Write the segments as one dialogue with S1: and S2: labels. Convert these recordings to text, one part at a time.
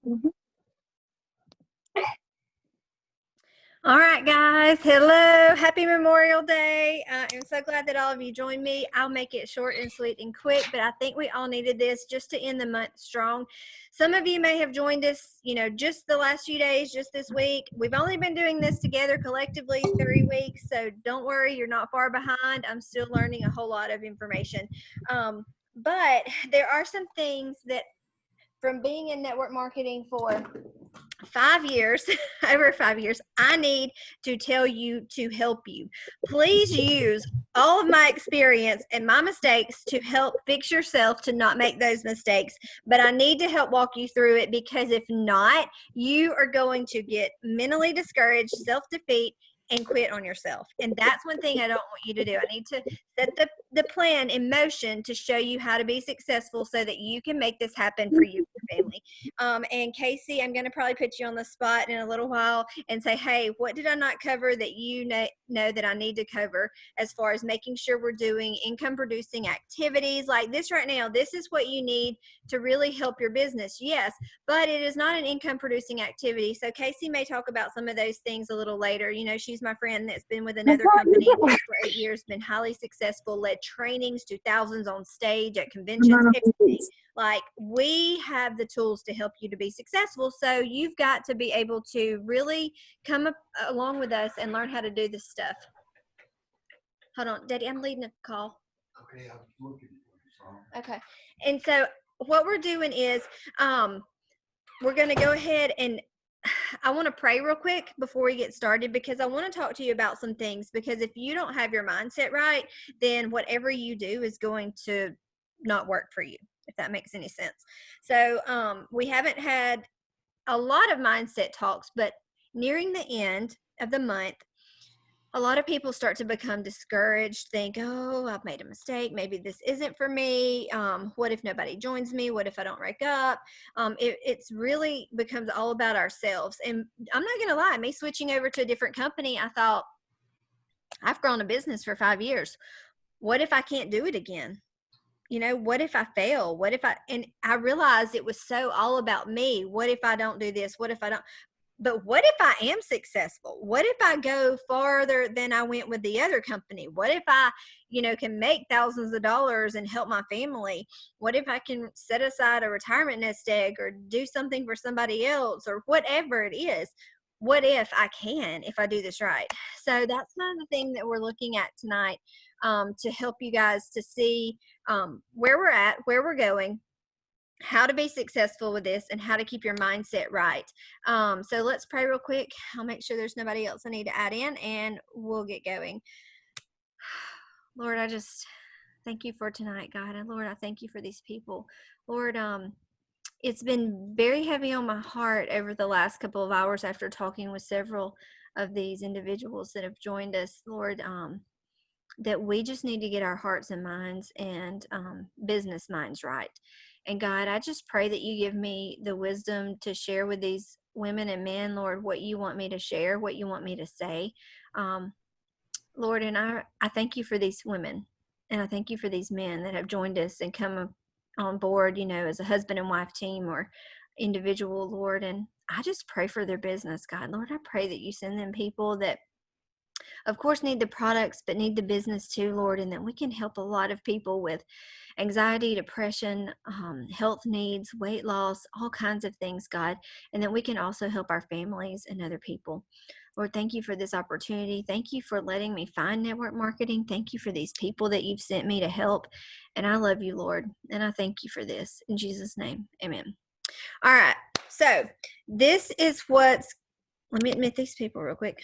S1: Mhm.
S2: All right, guys. Hello. Happy Memorial Day. I'm so glad that all of you joined me. I'll make it short and sweet and quick, but I think we all needed this just to end the month strong. Some of you may have joined us, just the last few days, just this week. We've only been doing this together collectively 3 weeks, so don't worry, you're not far behind. I'm still learning a whole lot of information. But there are some things that from being in network marketing for 5 years, over 5 years, I need to tell you to help you. Please use all of my experience and my mistakes to help fix yourself to not make those mistakes. But I need to help walk you through it, because if not, you are going to get mentally discouraged, self-defeat, and quit on yourself. And that's one thing I don't want you to do. I need to set the plan in motion to show you how to be successful so that you can make this happen for you and your family. And Casey, I'm going to probably put you on the spot in a little while and say, hey, what did I not cover that you know that I need to cover, as far as making sure we're doing income producing activities like this right now? This is what you need to really help your business. Yes, but it is not an income producing activity. So Casey may talk about some of those things a little later. She's my friend that's been with another company for 8 years, been highly successful, led trainings to thousands on stage at conventions, everything. Like, we have the tools to help you to be successful. So you've got to be able to really come up along with us and learn how to do this stuff. Hold on, Daddy, I'm leading a call.
S1: Okay, I'm looking for
S2: Okay. And so what we're doing is we're going to go ahead and I want to pray real quick before we get started, because I want to talk to you about some things. Because if you don't have your mindset right, then whatever you do is going to not work for you, if that makes any sense. So we haven't had a lot of mindset talks, but nearing the end of the month, a lot of people start to become discouraged, think, oh, I've made a mistake. Maybe this isn't for me. What if nobody joins me? What if I don't rank up? It's really becomes all about ourselves. And I'm not going to lie, me switching over to a different company, I thought, I've grown a business for 5 years. What if I can't do it again? What if I fail? And I realized it was so all about me. What if I don't do this? What if I don't? But what if I am successful? What if I go farther than I went with the other company? What if I, can make thousands of dollars and help my family? What if I can set aside a retirement nest egg or do something for somebody else, or whatever it is? What if I can, if I do this right? So that's kind of the thing that we're looking at tonight, to help you guys to see where we're at, where we're going, how to be successful with this, and how to keep your mindset right. So let's pray real quick. I'll make sure there's nobody else I need to add in, and we'll get going. Lord, I just thank you for tonight, God. And Lord, I thank you for these people. Lord, it's been very heavy on my heart over the last couple of hours after talking with several of these individuals that have joined us, Lord, that we just need to get our hearts and minds and business minds right. And God, I just pray that you give me the wisdom to share with these women and men, Lord, what you want me to share, what you want me to say. Lord, and I thank you for these women, and I thank you for these men that have joined us and come on board, as a husband and wife team or individual, Lord. And I just pray for their business, God. Lord, I pray that you send them people that, of course, need the products, but need the business too, Lord, and that we can help a lot of people with anxiety, depression, health needs, weight loss, all kinds of things, God, and that we can also help our families and other people. Lord, thank you for this opportunity. Thank you for letting me find network marketing. Thank you for these people that you've sent me to help. And I love you, Lord, and I thank you for this. In Jesus' name, amen. All right, so this is let me admit these people real quick.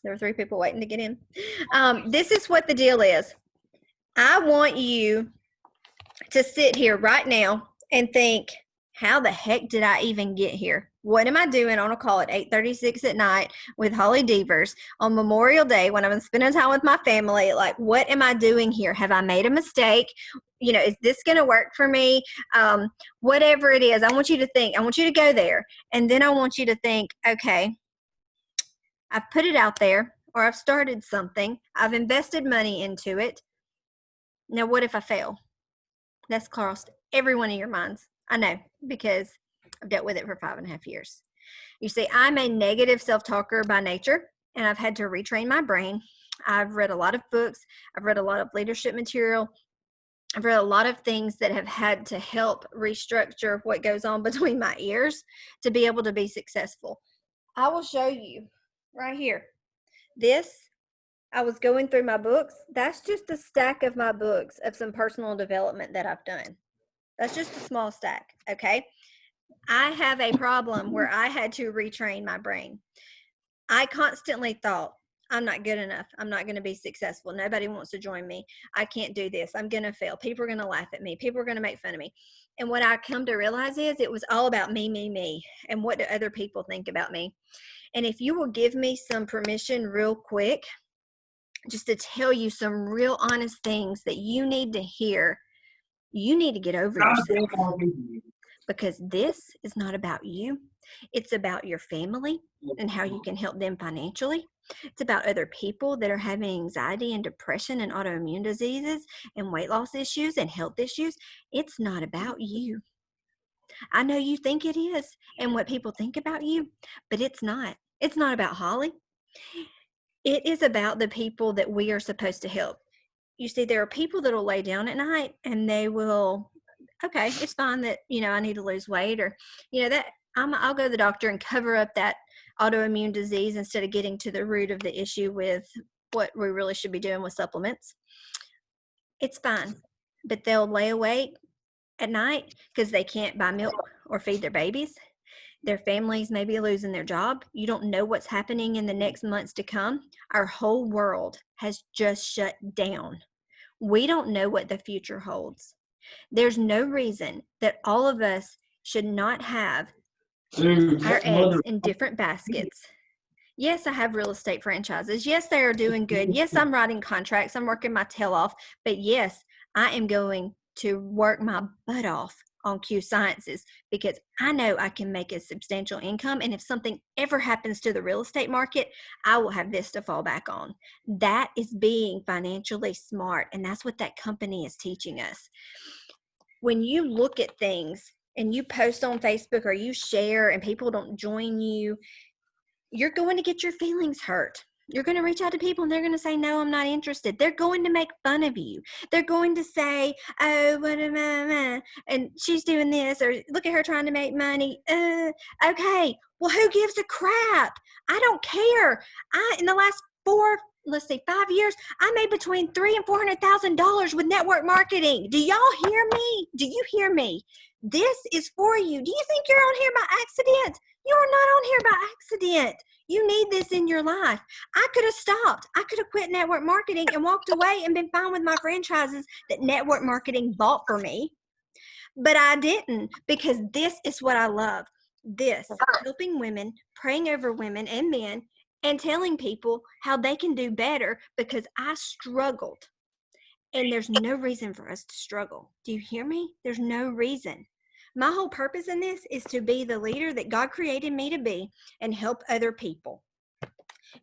S2: There were 3 people waiting to get in. This is what the deal is. I want you to sit here right now and think, how the heck did I even get here? What am I doing on a call at 8:36 at night with Holly Devers on Memorial Day when I'm spending time with my family? Like, what am I doing here? Have I made a mistake? Is this going to work for me? Whatever it is, I want you to think. I want you to go there. And then I want you to think, okay, I've put it out there, or I've started something. I've invested money into it. Now, what if I fail? That's crossed every one of your minds. I know, because I've dealt with it for 5.5 years. You see, I'm a negative self-talker by nature, and I've had to retrain my brain. I've read a lot of books. I've read a lot of leadership material. I've read a lot of things that have had to help restructure what goes on between my ears to be able to be successful. I will show you right here. This, I was going through my books. That's just a stack of my books of some personal development that I've done. That's just a small stack, okay? I have a problem where I had to retrain my brain. I constantly thought, I'm not good enough. I'm not going to be successful. Nobody wants to join me. I can't do this. I'm going to fail. People are going to laugh at me. People are going to make fun of me. And what I come to realize is it was all about me. And what do other people think about me? And if you will give me some permission real quick, just to tell you some real honest things that you need to hear, you need to get over yourself. Because this is not about you. It's about your family and how you can help them financially. It's about other people that are having anxiety and depression and autoimmune diseases and weight loss issues and health issues. It's not about you. I know you think it is and what people think about you, but it's not. It's not about Holly. It is about the people that we are supposed to help. You see, there are people that will lay down at night and they will, okay, it's fine that, I need to lose weight, or, that I'll go to the doctor and cover up that autoimmune disease instead of getting to the root of the issue with what we really should be doing with supplements. It's fine. But they'll lay awake at night because they can't buy milk or feed their babies. Their families may be losing their job. You don't know what's happening in the next months to come. Our whole world has just shut down. We don't know what the future holds. There's no reason that all of us should not have our eggs in different baskets. Yes, I have real estate franchises. Yes, they are doing good. Yes, I'm writing contracts. I'm working my tail off. But yes, I am going to work my butt off on Q Sciences because I know I can make a substantial income. And if something ever happens to the real estate market, I will have this to fall back on. That is being financially smart. And that's what that company is teaching us. When you look at things and you post on Facebook or you share and people don't join you, you're going to get your feelings hurt. You're going to reach out to people and they're going to say, no, I'm not interested. They're going to make fun of you. They're going to say, oh, what am I? And she's doing this, or look at her trying to make money. Okay, well, who gives a crap? I don't care. In the last 5 years, I made between $300,000 and $400,000 with network marketing. Do y'all hear me? Do you hear me? This is for you. Do you think you're on here by accident? You are not on here by accident. You need this in your life. I could have stopped. I could have quit network marketing and walked away and been fine with my franchises that network marketing bought for me. But I didn't, because this is what I love. This, helping women, praying over women and men, and telling people how they can do better, because I struggled. And there's no reason for us to struggle. Do you hear me? There's no reason. My whole purpose in this is to be the leader that God created me to be and help other people.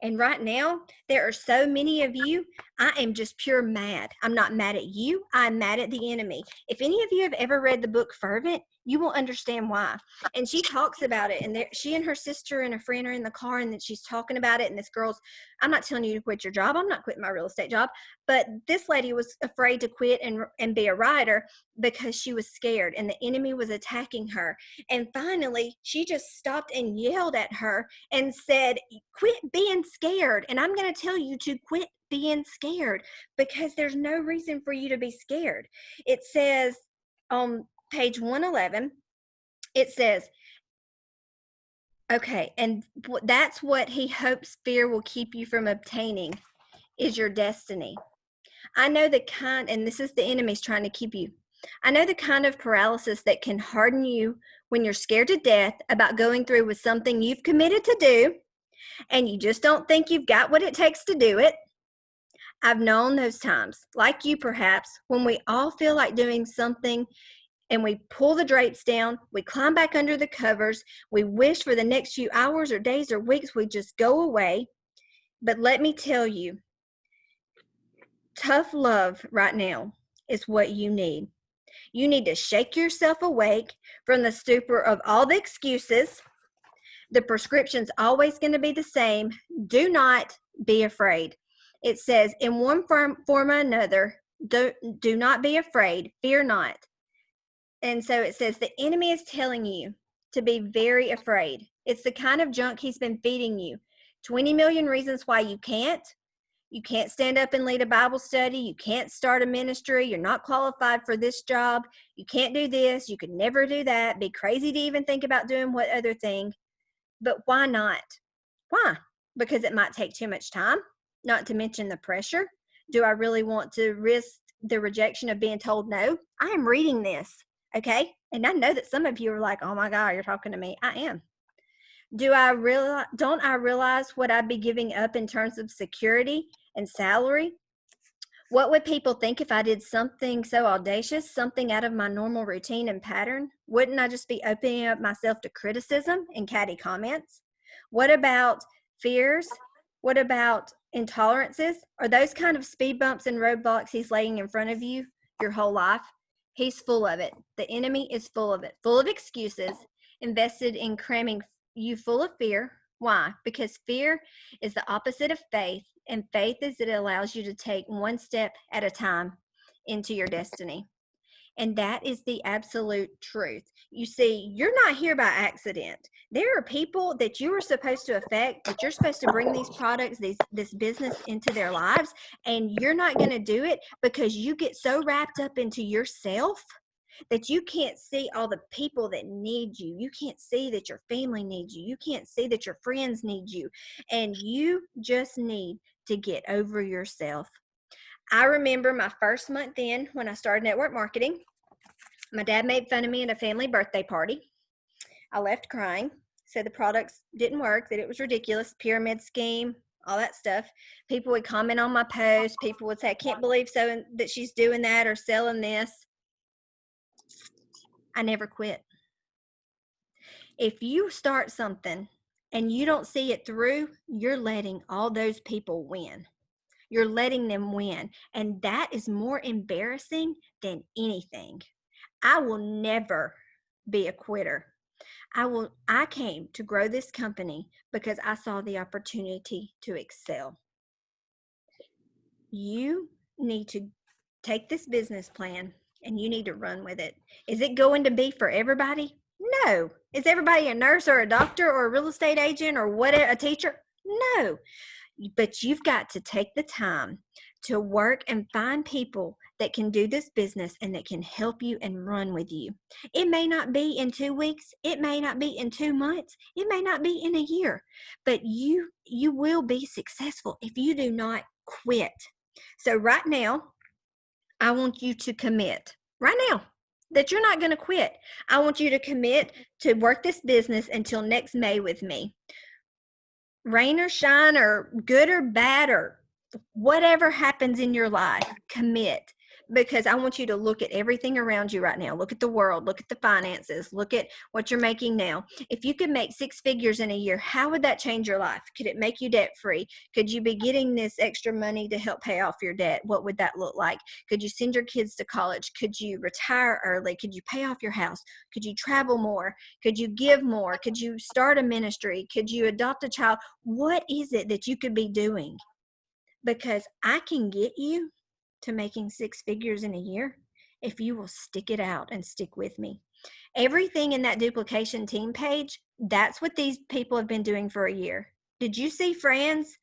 S2: And right now, there are so many of you, I am just pure mad. I'm not mad at you. I'm mad at the enemy. If any of you have ever read the book Fervent, you will understand why. And she talks about it. And she and her sister and a friend are in the car, and then she's talking about it. And this girl's, I'm not telling you to quit your job. I'm not quitting my real estate job. But this lady was afraid to quit and be a writer because she was scared and the enemy was attacking her. And finally, she just stopped and yelled at her and said, quit being scared. And I'm going to tell you to quit being scared, because there's no reason for you to be scared. It says on page 111, it says, okay, and that's what he hopes fear will keep you from obtaining is your destiny. I know the kind, and this is the enemy's trying to keep you. I know the kind of paralysis that can harden you when you're scared to death about going through with something you've committed to do, and you just don't think you've got what it takes to do it. I've known those times, like you perhaps, when we all feel like doing something and we pull the drapes down, we climb back under the covers, we wish for the next few hours or days or weeks we just go away. But let me tell you, tough love right now is what you need. You need to shake yourself awake from the stupor of all the excuses. The prescription's always going to be the same. Do not be afraid. It says, in one form or another, do not be afraid. Fear not. And so it says the enemy is telling you to be very afraid. It's the kind of junk he's been feeding you. 20 million reasons why you can't. You can't stand up and lead a Bible study. You can't start a ministry. You're not qualified for this job. You can't do this. You could never do that. Be crazy to even think about doing what other thing. But why not? Why? Because it might take too much time, not to mention the pressure. Do I really want to risk the rejection of being told no? I am reading this, okay? And I know that some of you are like, oh my God, you're talking to me. I am. Don't I realize what I'd be giving up in terms of security and salary? What would people think if I did something so audacious, something out of my normal routine and pattern? Wouldn't I just be opening up myself to criticism and catty comments? What about fears? What about intolerances? Are those kind of speed bumps and roadblocks he's laying in front of you your whole life? He's full of it. The enemy is full of it, full of excuses, invested in cramming you full of fear. Why? Because fear is the opposite of faith, and faith is it allows you to take one step at a time into your destiny. And that is the absolute truth. You see, you're not here by accident. There are people that you are supposed to affect, that you're supposed to bring these products, this business into their lives, and you're not going to do it because you get so wrapped up into yourself that you can't see all the people that need you. You can't see that your family needs you. You can't see that your friends need you. And you just need to get over yourself. I remember my first month in when I started network marketing. My dad made fun of me at a family birthday party. I left crying, said the products didn't work, that it was ridiculous, pyramid scheme, all that stuff. People would comment on my post. People would say, I can't believe that she's doing that or selling this. I never quit. If you start something and you don't see it through, you're letting all those people win. You're letting them win. And that is more embarrassing than anything. I will never be a quitter. I came to grow this company because I saw the opportunity to excel. You need to take this business plan and you need to run with it. Is it going to be for everybody? No. Is everybody a nurse or a doctor or a real estate agent or what, a teacher? No. But you've got to take the time to work and find people that can do this business and that can help you and run with you. It may not be in 2 weeks. It may not be in 2 months. It may not be in a year. But you will be successful if you do not quit. So right now, I want you to commit. Right now, that you're not going to quit. I want you to commit to work this business until next May with me. Rain or shine or good or bad or whatever happens in your life, commit. Because I want you to look at everything around you right now. Look at the world. Look at the finances. Look at what you're making now. If you could make 6 figures in a year, how would that change your life? Could it make you debt free? Could you be getting this extra money to help pay off your debt? What would that look like? Could you send your kids to college? Could you retire early? Could you pay off your house? Could you travel more? Could you give more? Could you start a ministry? Could you adopt a child? What is it that you could be doing? Because I can get you to making 6 figures in a year if you will stick it out and stick with me. Everything in that duplication team page, that's what these people have been doing for a year. Did you see Fran's?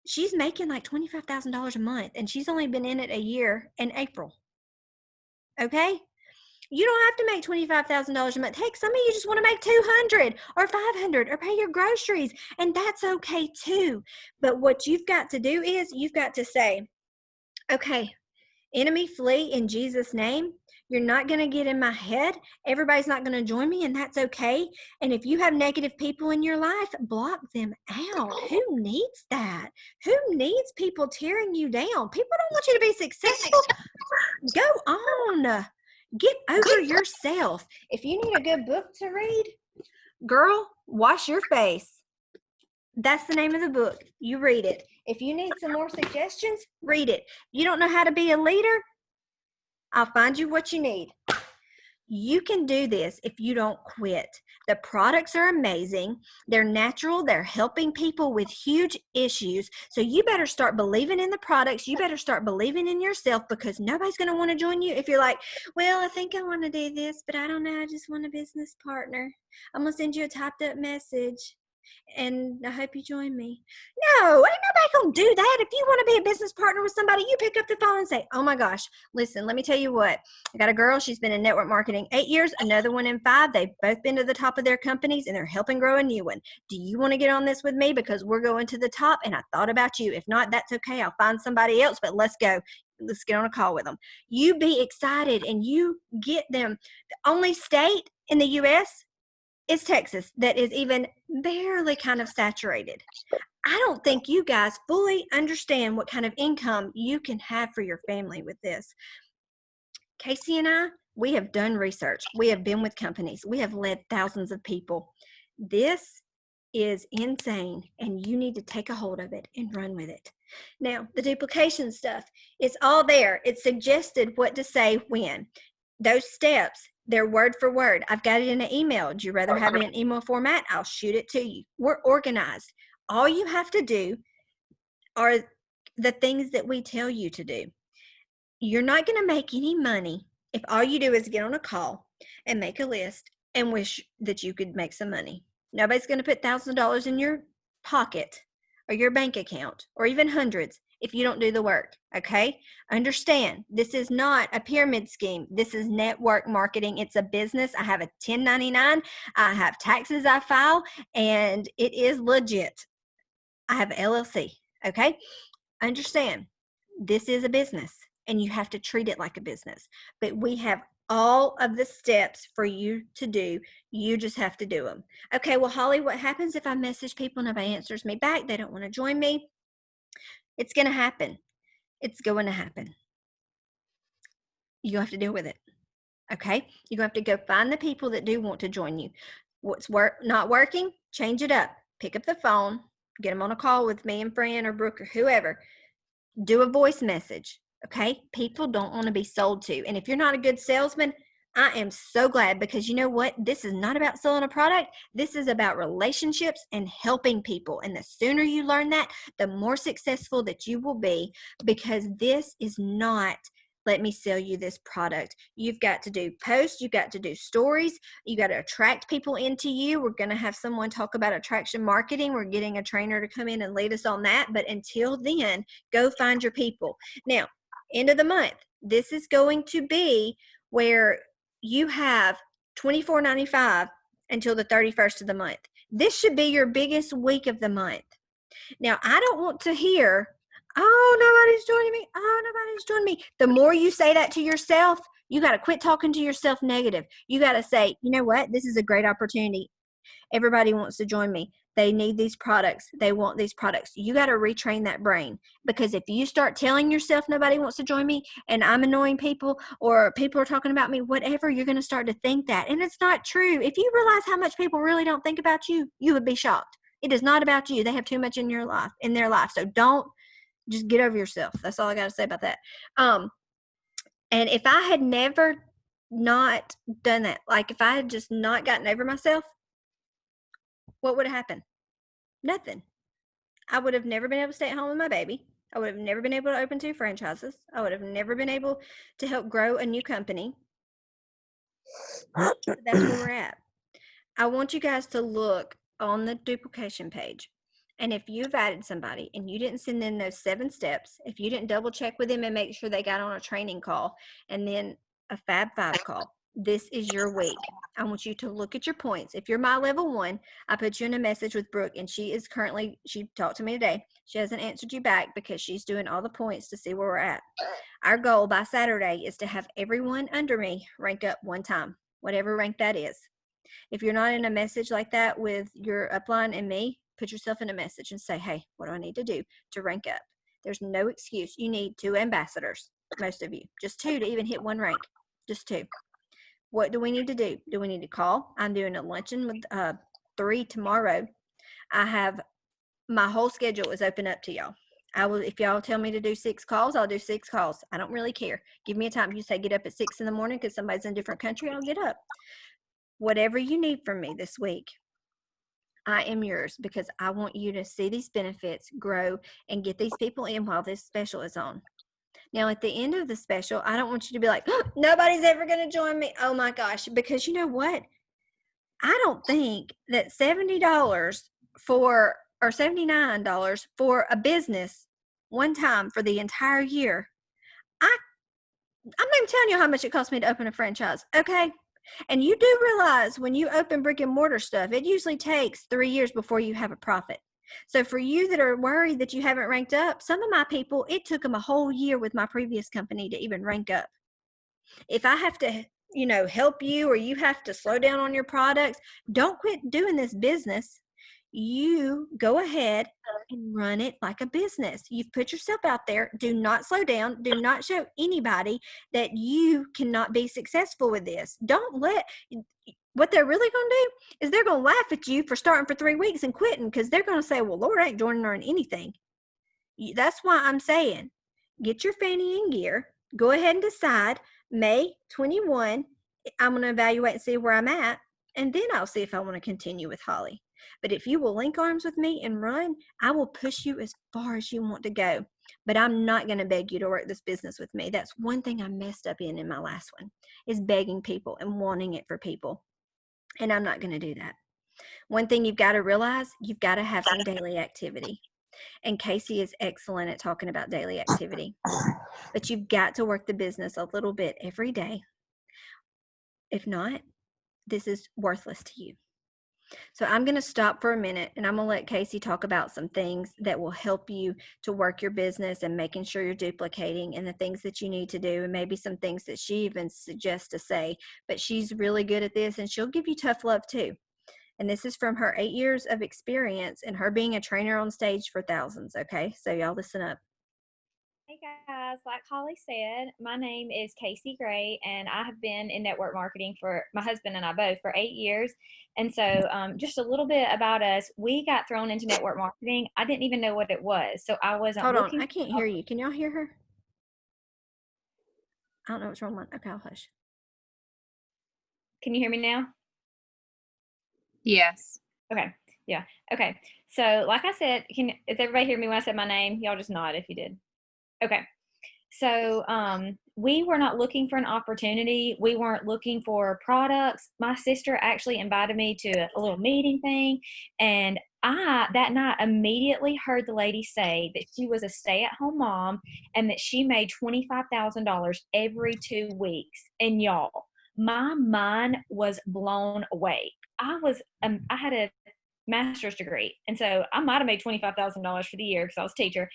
S2: She's making like $25,000 a month and she's only been in it a year in April. Okay? You don't have to make $25,000 a month. Heck, some of you just want to make $200 or $500 or pay your groceries, and that's okay too. But what you've got to do is you've got to say, okay, enemy, flee in Jesus' name. You're not going to get in my head. Everybody's not going to join me, and that's okay. And if you have negative people in your life, block them out. Who needs that? Who needs people tearing you down? People don't want you to be successful. Go on. Get over yourself. If you need a good book to read, girl, wash your face. That's the name of the book. You read it. If you need some more suggestions, read it. You don't know how to be a leader? I'll find you what you need. You can do this if you don't quit. The products are amazing. They're natural. They're helping people with huge issues. So you better start believing in the products. You better start believing in yourself, because nobody's going to want to join you if you're like, well, I think I want to do this, but I don't know. I just want a business partner. I'm going to send you a typed up message, and I hope you join me. No, ain't nobody gonna do that. If you want to be a business partner with somebody, you pick up the phone and say, oh my gosh, listen, let me tell you what. I got a girl, she's been in network marketing 8 years, another one in 5. They've both been to the top of their companies, and they're helping grow a new one. Do you want to get on this with me? Because we're going to the top, and I thought about you. If not, that's okay. I'll find somebody else, but let's go. Let's get on a call with them. You be excited, and you get them. The only state in the U.S. is Texas that is even barely kind of saturated. I don't think you guys fully understand what kind of income you can have for your family with this. Casey and I, we have done research. We have been with companies. We have led thousands of people. This is insane, and you need to take a hold of it and run with it. Now, the duplication stuff, it's all there. It's suggested what to say when. Those steps, they're word for word. I've got it in an email. Do you rather have it in email format? I'll shoot it to you. We're organized. All you have to do are the things that we tell you to do. You're not going to make any money if all you do is get on a call and make a list and wish that you could make some money. Nobody's going to put $1,000 in your pocket or your bank account, or even hundreds, if you don't do the work. Okay? Understand, this is not a pyramid scheme. This is network marketing. It's a business. I have a 1099. I have taxes I file, and it is legit. I have an LLC. Okay? Understand, this is a business, and you have to treat it like a business. But we have all of the steps for you to do. You just have to do them. Okay, well, Holly, what happens if I message people and nobody answers me back? They don't want to join me. It's going to happen. It's going to happen. You have to deal with it. Okay, you're going to have to go find the people that do want to join you. What's not working? Change it up. Pick up the phone, get them on a call with me and Fran or Brooke or whoever. Do a voice message. Okay, people don't want to be sold to. And if you're not a good salesman, I am so glad, because you know what? This is not about selling a product. This is about relationships and helping people. And the sooner you learn that, the more successful that you will be, because this is not, let me sell you this product. You've got to do posts. You've got to do stories. You got to attract people into you. We're going to have someone talk about attraction marketing. We're getting a trainer to come in and lead us on that. But until then, go find your people. Now, end of the month, this is going to be where you have $24.95 until the 31st of the month. This should be your biggest week of the month. Now, I don't want to hear, oh, nobody's joining me. Oh, nobody's joining me. The more you say that to yourself, you got to quit talking to yourself negative. You got to say, you know what? This is a great opportunity. Everybody wants to join me. They need these products. They want these products. You got to retrain that brain, because if you start telling yourself nobody wants to join me and I'm annoying people or people are talking about me, whatever, you're going to start to think that. And it's not true. If you realize how much people really don't think about you, you would be shocked. It is not about you. They have too much in their life. So don't, just get over yourself. That's all I got to say about that. And if I had never not done that, like if I had just not gotten over myself, what would have happened? Nothing. I would have never been able to stay at home with my baby. I would have never been able to open 2 franchises. I would have never been able to help grow a new company. That's where we're at. I want you guys to look on the duplication page. And if you've added somebody and you didn't send in those 7 steps, if you didn't double check with them and make sure they got on a training call and then a Fab 5 call, this is your week. I want you to look at your points. If you're my level 1, I put you in a message with Brooke, and she talked to me today. She hasn't answered you back because she's doing all the points to see where we're at. Our goal by Saturday is to have everyone under me rank up 1 time, whatever rank that is. If you're not in a message like that with your upline and me, put yourself in a message and say, hey, what do I need to do to rank up? There's no excuse. You need 2 ambassadors, most of you. Just 2 to even hit 1 rank. Just 2. What do we need to do? Do we need to call? I'm doing a luncheon with 3 tomorrow. I have my whole schedule is open up to y'all. If y'all tell me to do 6 calls, I'll do 6 calls. I don't really care. Give me a time. You say get up at 6 in the morning because somebody's in a different country, I'll get up. Whatever you need from me this week, I am yours, because I want you to see these benefits grow and get these people in while this special is on. Now, at the end of the special, I don't want you to be like, oh, nobody's ever going to join me. Oh my gosh, because you know what? I don't think that $70 for, or $79 for a business one time for the entire year. I'm not even telling you how much it cost me to open a franchise, okay? And you do realize when you open brick and mortar stuff, it usually takes 3 years before you have a profit. So for you that are worried that you haven't ranked up, some of my people, it took them a whole year with my previous company to even rank up. If I have to, help you, or you have to slow down on your products, don't quit doing this business. You go ahead and run it like a business. You've put yourself out there. Do not slow down. Do not show anybody that you cannot be successful with this. Don't let, what they're really going to do is they're going to laugh at you for starting for 3 weeks and quitting, because they're going to say, well, Lord ain't joining her in anything. That's why I'm saying, get your fanny in gear. Go ahead and decide. May 21, I'm going to evaluate and see where I'm at, and then I'll see if I want to continue with Holly. But if you will link arms with me and run, I will push you as far as you want to go. But I'm not going to beg you to work this business with me. That's one thing I messed up in my last one, is begging people and wanting it for people. And I'm not going to do that. One thing you've got to realize, you've got to have some daily activity. And Casey is excellent at talking about daily activity. But you've got to work the business a little bit every day. If not, this is worthless to you. So I'm going to stop for a minute, and I'm going to let Casey talk about some things that will help you to work your business and making sure you're duplicating, and the things that you need to do, and maybe some things that she even suggests to say. But she's really good at this, and she'll give you tough love too. And this is from her 8 years of experience and her being a trainer on stage for thousands. Okay, so y'all listen up.
S3: Hey guys, like Holly said, my name is Casey Gray, and I have been in network marketing for my husband and I both for 8 years. And so, just a little bit about us. We got thrown into network marketing. I didn't even know what it was, so I wasn't
S2: Hold on,
S3: looking.
S2: I can't hear you. Can y'all hear her? I don't know what's wrong with mine. Okay, I'll hush.
S3: Can you hear me now?
S4: Yes.
S3: Okay. Yeah. Okay. So, like I said, does everybody hear me when I said my name? Y'all just nod if you did. Okay. So we were not looking for an opportunity. We weren't looking for products. My sister actually invited me to a little meeting thing. And I, that night, immediately heard the lady say that she was a stay-at-home mom and that she made $25,000 every 2 weeks. And y'all, my mind was blown away. I had a master's degree. And so I might have made $25,000 for the year because I was a teacher.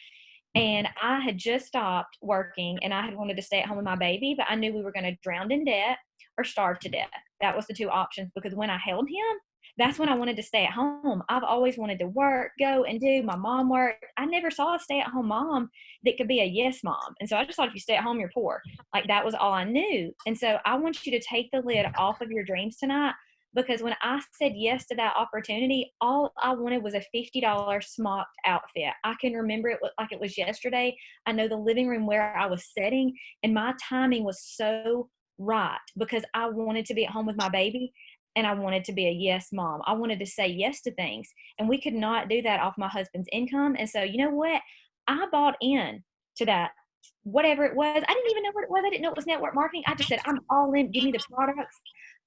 S3: And I had just stopped working, and I had wanted to stay at home with my baby, but I knew we were going to drown in debt or starve to death. That was the 2 options, because when I held him, that's when I wanted to stay at home. I've always wanted to work, go and do. My mom worked. I never saw a stay-at-home mom that could be a yes mom. And so I just thought, if you stay at home, you're poor. Like, that was all I knew. And so I want you to take the lid off of your dreams tonight, because when I said yes to that opportunity, all I wanted was a $50 smocked outfit. I can remember it like it was yesterday. I know the living room where I was sitting, and my timing was so right, because I wanted to be at home with my baby, and I wanted to be a yes mom. I wanted to say yes to things, and we could not do that off my husband's income. And so, you know what? I bought in to that, whatever it was. I didn't even know what it was. I didn't know it was network marketing. I just said, I'm all in. Give me the products.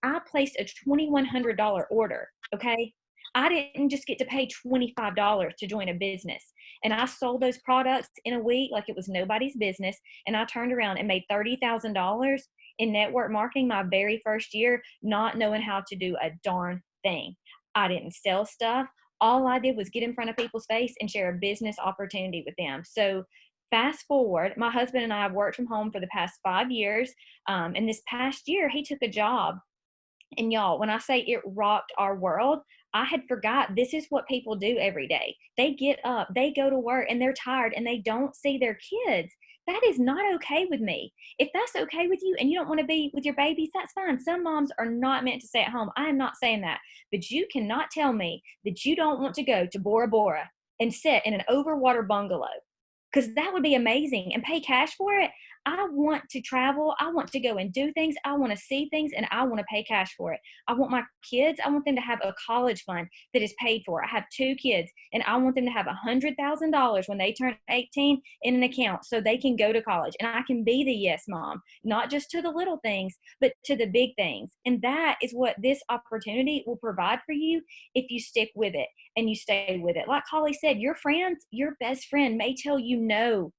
S3: I placed a $2,100 order. Okay. I didn't just get to pay $25 to join a business. And I sold those products in a week like it was nobody's business. And I turned around and made $30,000 in network marketing my very first year, not knowing how to do a darn thing. I didn't sell stuff. All I did was get in front of people's face and share a business opportunity with them. So fast forward, my husband and I have worked from home for the past 5 years. And this past year, he took a job. And y'all, when I say it rocked our world, I had forgot this is what people do every day. They get up, they go to work, and they're tired, and they don't see their kids. That is not okay with me. If that's okay with you and you don't want to be with your babies, that's fine. Some moms are not meant to stay at home. I am not saying that. But you cannot tell me that you don't want to go to Bora Bora and sit in an overwater bungalow because that would be amazing, and pay cash for it. I want to travel. I want to go and do things. I want to see things, and I want to pay cash for it. I want my kids, I want them to have a college fund that is paid for. I have 2 kids, and I want them to have $100,000 when they turn 18 in an account so they can go to college. And I can be the yes mom, not just to the little things, but to the big things. And that is what this opportunity will provide for you if you stick with it and you stay with it. Like Holly said, your friends, your best friend may tell you no.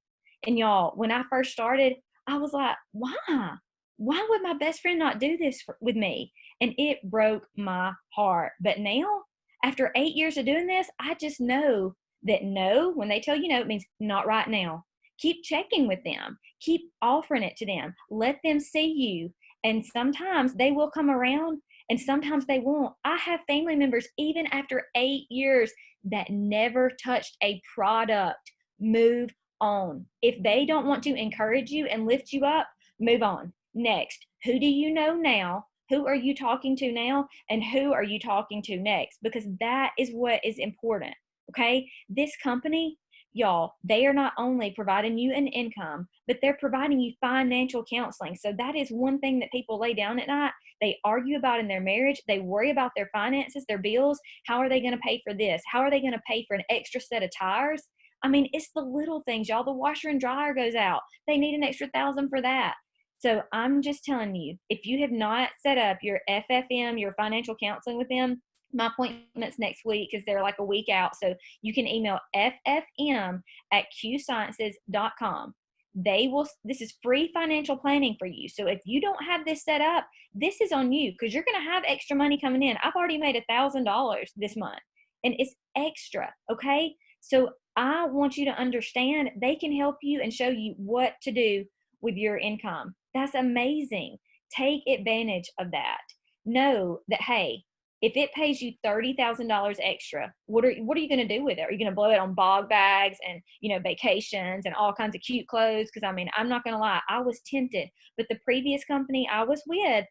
S3: And y'all, when I first started, I was like, why? Why would my best friend not do this with me? And it broke my heart. But now, after 8 years of doing this, I just know that no, when they tell you no, it means not right now. Keep checking with them. Keep offering it to them. Let them see you. And sometimes they will come around and sometimes they won't. I have family members, even after 8 years, that never touched a product. Move on. If they don't want to encourage you and lift you up, move on. Next, who do you know now? Who are you talking to now? And who are you talking to next? Because that is what is important. Okay. This company, y'all, they are not only providing you an income, but they're providing you financial counseling. So that is one thing that people lay down at night. They argue about in their marriage. They worry about their finances, their bills. How are they going to pay for this? How are they going to pay for an extra set of tires? I mean, it's the little things, y'all. The washer and dryer goes out. They need an extra $1,000 for that. So I'm just telling you, if you have not set up your FFM, your financial counseling with them, my appointment's next week because they're like a week out. So you can email ffm@qsciences.com. This is free financial planning for you. So if you don't have this set up, this is on you because you're going to have extra money coming in. I've already made $1,000 this month and it's extra. Okay. So I want you to understand they can help you and show you what to do with your income. That's amazing. Take advantage of that. Know that, hey, if it pays you $30,000 extra, what are you going to do with it? Are you going to blow it on bog bags and, vacations and all kinds of cute clothes? Because I'm not going to lie, I was tempted, but the previous company I was with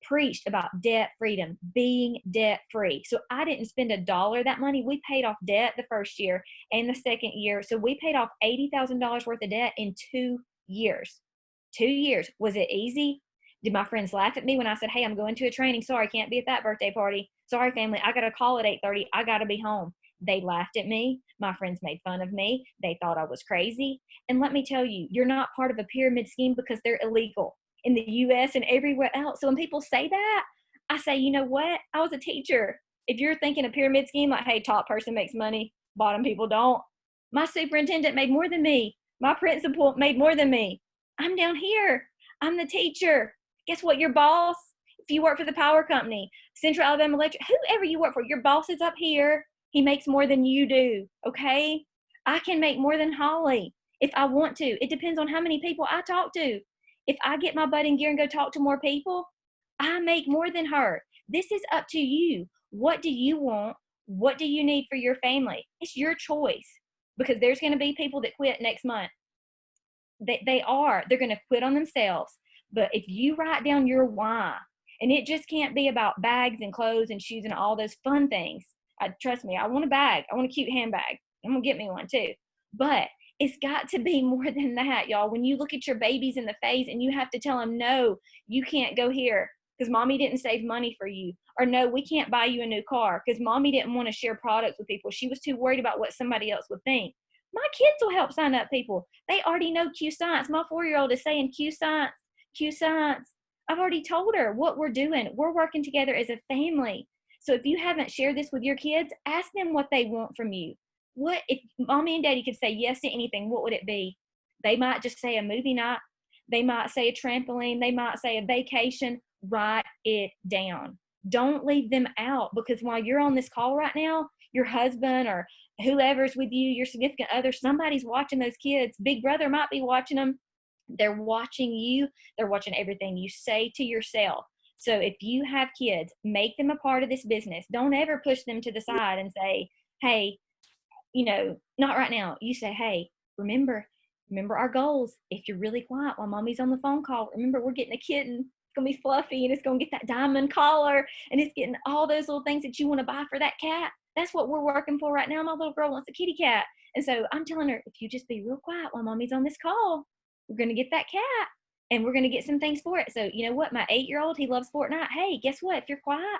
S3: preached about debt freedom, being debt free. So I didn't spend $1 that money. We paid off debt the first year and the second year. So we paid off $80,000 worth of debt in 2 years. 2 years. Was it easy? Did my friends laugh at me when I said, hey, I'm going to a training. Sorry, I can't be at that birthday party. Sorry, family, I got a call at 8:30. I got to be home. They laughed at me. My friends made fun of me. They thought I was crazy. And let me tell you, you're not part of a pyramid scheme because they're illegal in the U.S. and everywhere else. So when people say that, I say, you know what? I was a teacher. If you're thinking a pyramid scheme, like, hey, top person makes money, bottom people don't. My superintendent made more than me. My principal made more than me. I'm down here. I'm the teacher. Guess what? Your boss, if you work for the power company, Central Alabama Electric, whoever you work for, your boss is up here. He makes more than you do. Okay? I can make more than Holly if I want to. It depends on how many people I talk to. If I get my butt in gear and go talk to more people, I make more than her. This is up to you. What do you want? What do you need for your family? It's your choice because there's going to be people that quit next month. They're going to quit on themselves. But if you write down your why, and it just can't be about bags and clothes and shoes and all those fun things. Trust me, I want a bag. I want a cute handbag. I'm going to get me one too. But it's got to be more than that, y'all. When you look at your babies in the face and you have to tell them, no, you can't go here because mommy didn't save money for you. Or no, we can't buy you a new car because mommy didn't want to share products with people. She was too worried about what somebody else would think. My kids will help sign up people. They already know Q Science. My 4-year-old is saying Q Science, Q Science. I've already told her what we're doing. We're working together as a family. So if you haven't shared this with your kids, ask them what they want from you. What if mommy and daddy could say yes to anything? What would it be? They might just say a movie night. They might say a trampoline. They might say a vacation. Write it down. Don't leave them out because while you're on this call right now, your husband or whoever's with you, your significant other, somebody's watching those kids. Big brother might be watching them. They're watching you. They're watching everything you say to yourself. So if you have kids, make them a part of this business. Don't ever push them to the side and say, hey, not right now. You say, hey, remember our goals. If you're really quiet while mommy's on the phone call, remember we're getting a kitten. It's going to be fluffy and it's going to get that diamond collar and it's getting all those little things that you want to buy for that cat. That's what we're working for right now. My little girl wants a kitty cat. And so I'm telling her, if you just be real quiet while mommy's on this call, we're going to get that cat and we're going to get some things for it. So you know what? My 8-year-old, he loves Fortnite. Hey, guess what? If you're quiet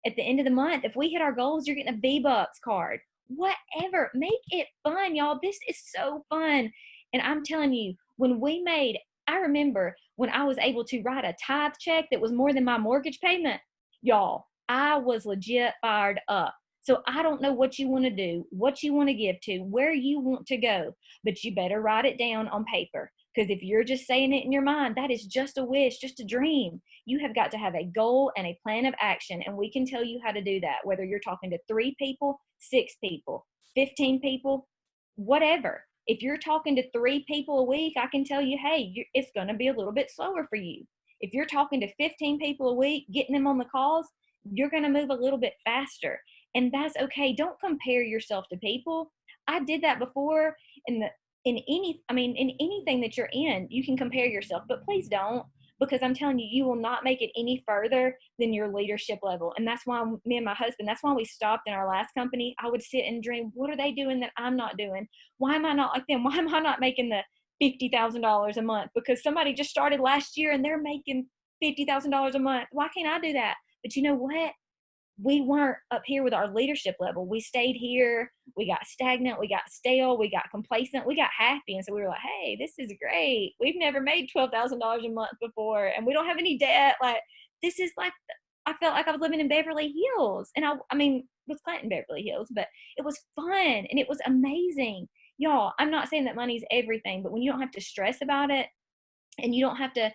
S3: at the end of the month, if we hit our goals, you're getting a V-Bucks card. Whatever. Make it fun, y'all. This is so fun. And I'm telling you, I remember when I was able to write a tithe check that was more than my mortgage payment, y'all, I was legit fired up. So I don't know what you want to do, what you want to give to, where you want to go, but you better write it down on paper. Because if you're just saying it in your mind, that is just a wish, just a dream. You have got to have a goal and a plan of action, and we can tell you how to do that, whether you're talking to 3 people, 6 people, 15 people, whatever. If you're talking to 3 people a week, I can tell you, hey, it's going to be a little bit slower for you. If you're talking to 15 people a week, getting them on the calls, you're going to move a little bit faster. And that's okay. Don't compare yourself to people. I did that before in anything that you're in, you can compare yourself, but please don't, because I'm telling you, you will not make it any further than your leadership level. And that's why me and my husband, that's why we stopped in our last company. I would sit and dream, what are they doing that I'm not doing? Why am I not like them? Why am I not making the $50,000 a month? Because somebody just started last year and they're making $50,000 a month. Why can't I do that? But you know what? We weren't up here with our leadership level. We stayed here. We got stagnant. We got stale. We got complacent. We got happy. And so we were like, hey, this is great. We've never made $12,000 a month before. And we don't have any debt. Like, this is like, I felt like I was living in Beverly Hills. And I mean, it was Clinton, Beverly Hills, but it was fun and it was amazing. Y'all, I'm not saying that money's everything, but when you don't have to stress about it and you don't have to,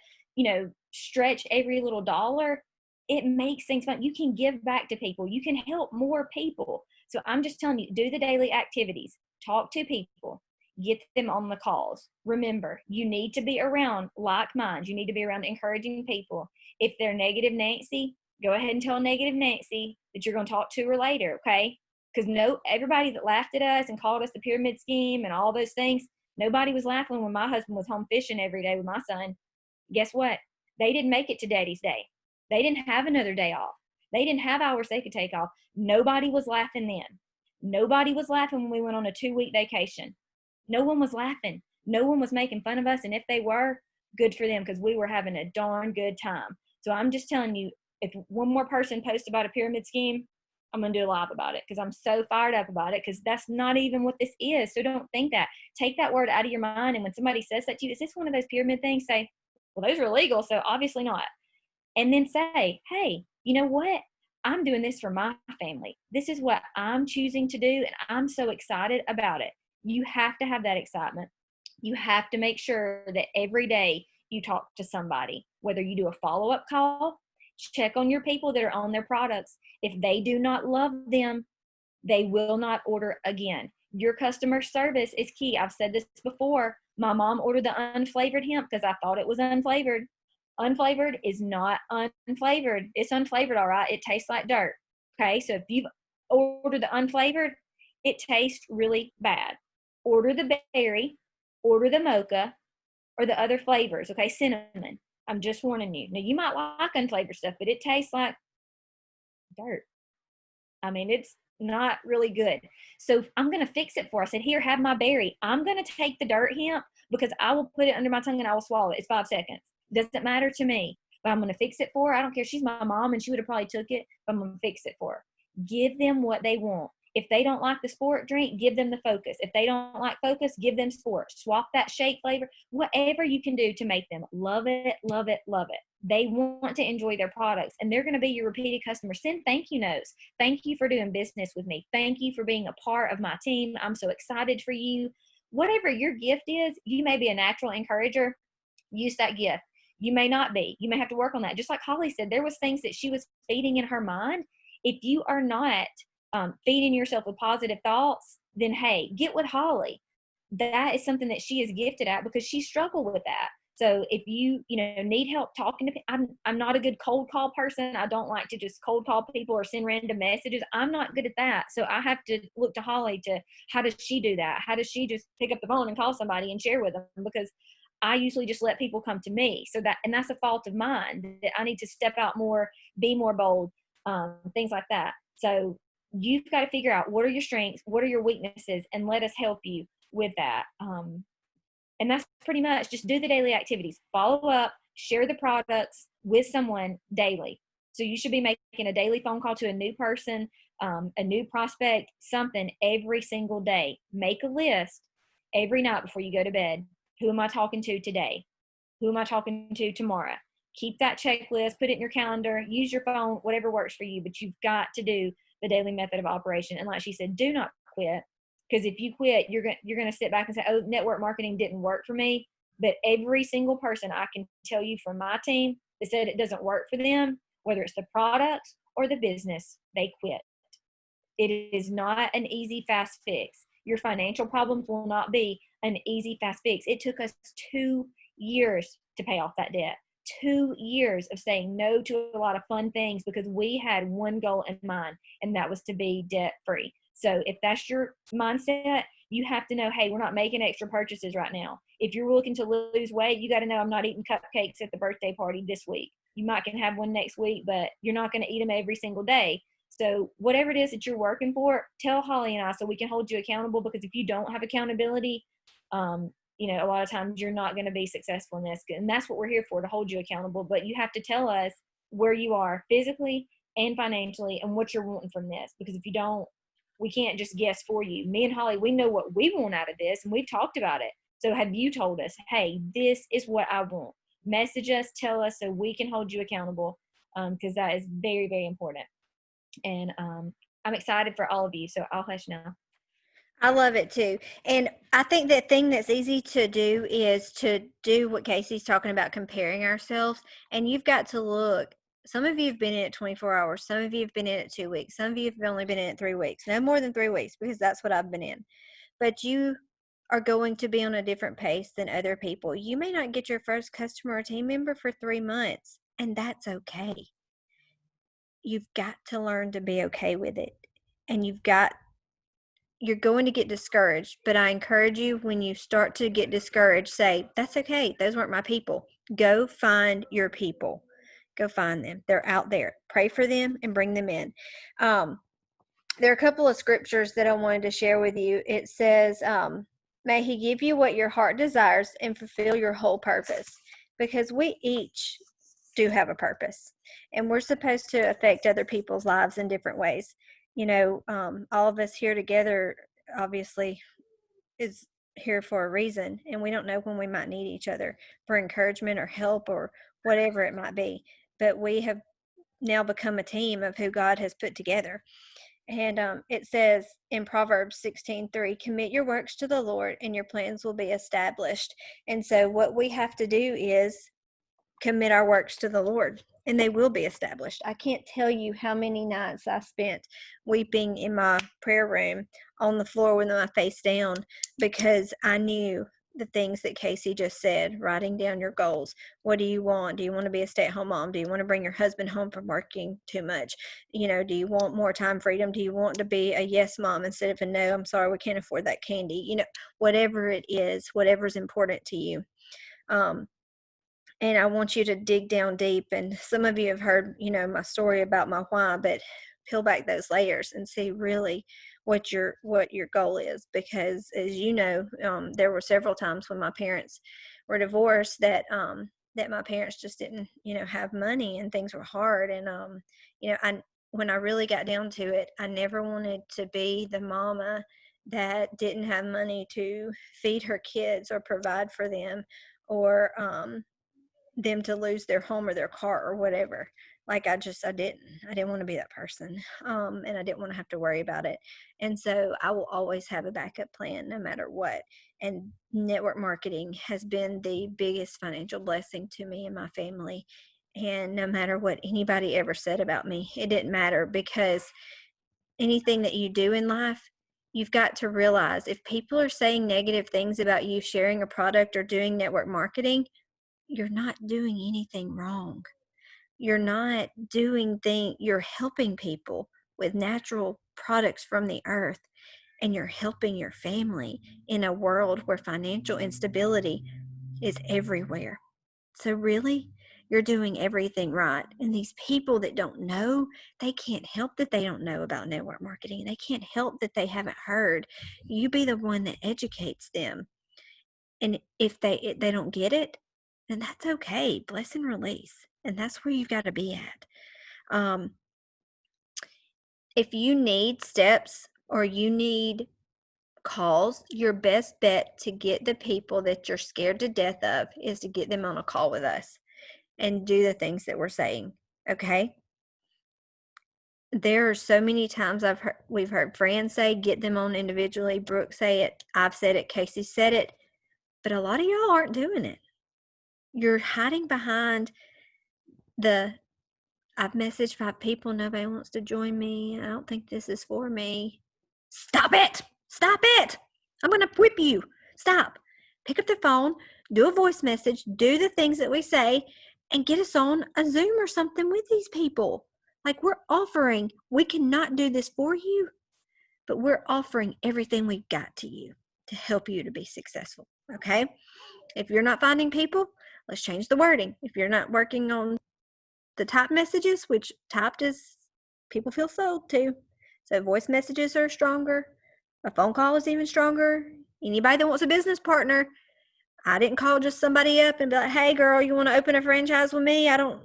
S3: stretch every little dollar, it makes things fun. You can give back to people. You can help more people. So I'm just telling you, do the daily activities. Talk to people. Get them on the calls. Remember, you need to be around like minds. You need to be around encouraging people. If they're negative Nancy, go ahead and tell negative Nancy that you're going to talk to her later, okay? Because everybody that laughed at us and called us the pyramid scheme and all those things, nobody was laughing when my husband was home fishing every day with my son. Guess what? They didn't make it to Daddy's Day. They didn't have another day off. They didn't have hours they could take off. Nobody was laughing then. Nobody was laughing when we went on a 2-week vacation. No one was laughing. No one was making fun of us. And if they were, good for them, because we were having a darn good time. So I'm just telling you, if one more person posts about a pyramid scheme, I'm going to do a live about it, because I'm so fired up about it, because that's not even what this is. So don't think that. Take that word out of your mind. And when somebody says that to you, is this one of those pyramid things? Say, well, those are illegal, so obviously not. And then say, hey, you know what? I'm doing this for my family. This is what I'm choosing to do, and I'm so excited about it. You have to have that excitement. You have to make sure that every day you talk to somebody, whether you do a follow-up call, check on your people that are on their products. If they do not love them, they will not order again. Your customer service is key. I've said this before. My mom ordered the unflavored hemp because I thought it was unflavored. Unflavored is not unflavored. It's unflavored, all right. It tastes like dirt. Okay, so if you've ordered the unflavored, it tastes really bad. Order the berry, order the mocha, or the other flavors. Okay, cinnamon. I'm just warning you. Now, you might like unflavored stuff, but it tastes like dirt. I mean, it's not really good. So I'm going to fix it for her. I said, here, have my berry. I'm going to take the dirt hemp because I will put it under my tongue and I will swallow it. It's 5 seconds. Doesn't matter to me, but I'm going to fix it for her. I don't care. She's my mom and she would have probably took it, but I'm going to fix it for her. Give them what they want. If they don't like the sport drink, give them the focus. If they don't like focus, give them sport. Swap that shake flavor, whatever you can do to make them love it, love it, love it. They want to enjoy their products and they're going to be your repeated customer. Send thank you notes. Thank you for doing business with me. Thank you for being a part of my team. I'm so excited for you. Whatever your gift is, you may be a natural encourager. Use that gift. You may not be. You may have to work on that. Just like Holly said, there was things that she was feeding in her mind. If you are not feeding yourself with positive thoughts, then hey, get with Holly. That is something that she is gifted at because she struggled with that. So if you need help talking to people, I'm not a good cold call person. I don't like to just cold call people or send random messages. I'm not good at that. So I have to look to Holly to how does she do that? How does she just pick up the phone and call somebody and share with them? Because I usually just let people come to me. And that's a fault of mine that I need to step out more, be more bold, things like that. So you've got to figure out what are your strengths, what are your weaknesses, and let us help you with that. And that's pretty much just do the daily activities, follow up, share the products with someone daily. So you should be making a daily phone call to a new person, a new prospect, something every single day. Make a list every night before you go to bed. Who am I talking to today? Who am I talking to tomorrow? Keep that checklist, put it in your calendar, use your phone, whatever works for you, but you've got to do the daily method of operation. And like she said, do not quit. Because if you quit, you're going to sit back and say, oh, network marketing didn't work for me. But every single person I can tell you from my team that said it doesn't work for them, whether it's the products or the business, they quit. It is not an easy, fast fix. Your financial problems will not be an easy, fast fix. It took us 2 years to pay off that debt. 2 years of saying no to a lot of fun things because we had one goal in mind, and that was to be debt free. So if that's your mindset, you have to know, hey, we're not making extra purchases right now. If you're looking to lose weight, you got to know I'm not eating cupcakes at the birthday party this week. You might can have one next week, but you're not going to eat them every single day. So whatever it is that you're working for, tell Holly and I so we can hold you accountable, because if you don't have accountability, a lot of times you're not going to be successful in this. And that's what we're here for, to hold you accountable. But you have to tell us where you are physically and financially and what you're wanting from this. Because if you don't, we can't just guess for you. Me and Holly, we know what we want out of this, and we've talked about it. So have you told us, hey, this is what I want? Message us, tell us so we can hold you accountable, because that is very, very important. And I'm excited for all of you. So I'll hush now.
S2: I love it too. And I think the thing that's easy to do is to do what Casey's talking about, comparing ourselves. And you've got to look. Some of you have been in it 24 hours. Some of you have been in it 2 weeks. Some of you have only been in it 3 weeks. No more than 3 weeks, because that's what I've been in. But you are going to be on a different pace than other people. You may not get your first customer or team member for 3 months, and that's okay. You've got to learn to be okay with it. And you're going to get discouraged, but I encourage you, when you start to get discouraged, say, that's okay. Those weren't my people. Go find your people. Go find them. They're out there. Pray for them and bring them in. There are a couple of scriptures that I wanted to share with you. It says, may he give you what your heart desires and fulfill your whole purpose, because we each do have a purpose, and we're supposed to affect other people's lives in different ways. All of us here together obviously is here for a reason, and we don't know when we might need each other for encouragement or help or whatever it might be. But we have now become a team of who God has put together. And it says in Proverbs 16:3, commit your works to the Lord and your plans will be established. And so what we have to do is commit our works to the Lord, and they will be established. I can't tell you how many nights I spent weeping in my prayer room on the floor with my face down, because I knew the things that Casey just said, writing down your goals. What do you want? Do you want to be a stay-at-home mom? Do you want to bring your husband home from working too much? Do you want more time freedom? Do you want to be a yes mom instead of a no, I'm sorry, we can't afford that candy? Whatever it is, whatever's important to you. And I want you to dig down deep. And some of you have heard, my story about my why, but peel back those layers and see really what your goal is. Because as you know, there were several times when my parents were divorced that my parents just didn't, have money, and things were hard. And, when I really got down to it, I never wanted to be the mama that didn't have money to feed her kids or provide for them, or them to lose their home or their car or whatever. Like I didn't want to be that person. And I didn't want to have to worry about it. And so I will always have a backup plan no matter what. And network marketing has been the biggest financial blessing to me and my family. And no matter what anybody ever said about me, it didn't matter, because anything that you do in life, you've got to realize, if people are saying negative things about you sharing a product or doing network marketing, you're not doing anything wrong. You're not doing you're helping people with natural products from the earth, and you're helping your family in a world where financial instability is everywhere. So really, you're doing everything right. And these people that don't know, they can't help that they don't know about network marketing. They can't help that they haven't heard. You be the one that educates them. And if they don't get it, then that's okay. Bless and release. And that's where you've got to be at. If you need steps or you need calls, your best bet to get the people that you're scared to death of is to get them on a call with us and do the things that we're saying. Okay? There are so many times we've heard Fran say, get them on individually. Brooke say it. I've said it. Casey said it. But a lot of y'all aren't doing it. You're hiding behind I've messaged 5 people. Nobody wants to join me. I don't think this is for me. Stop it. Stop it. I'm going to whip you. Stop. Pick up the phone, do a voice message, do the things that we say, and get us on a Zoom or something with these people. Like we're offering, we cannot do this for you, but we're offering everything we've got to you to help you to be successful. Okay? If you're not finding people, let's change the wording. If you're not working on the type messages, which typed is people feel sold to. So voice messages are stronger. A phone call is even stronger. Anybody that wants a business partner, I didn't call just somebody up and be like, hey girl, you want to open a franchise with me? No,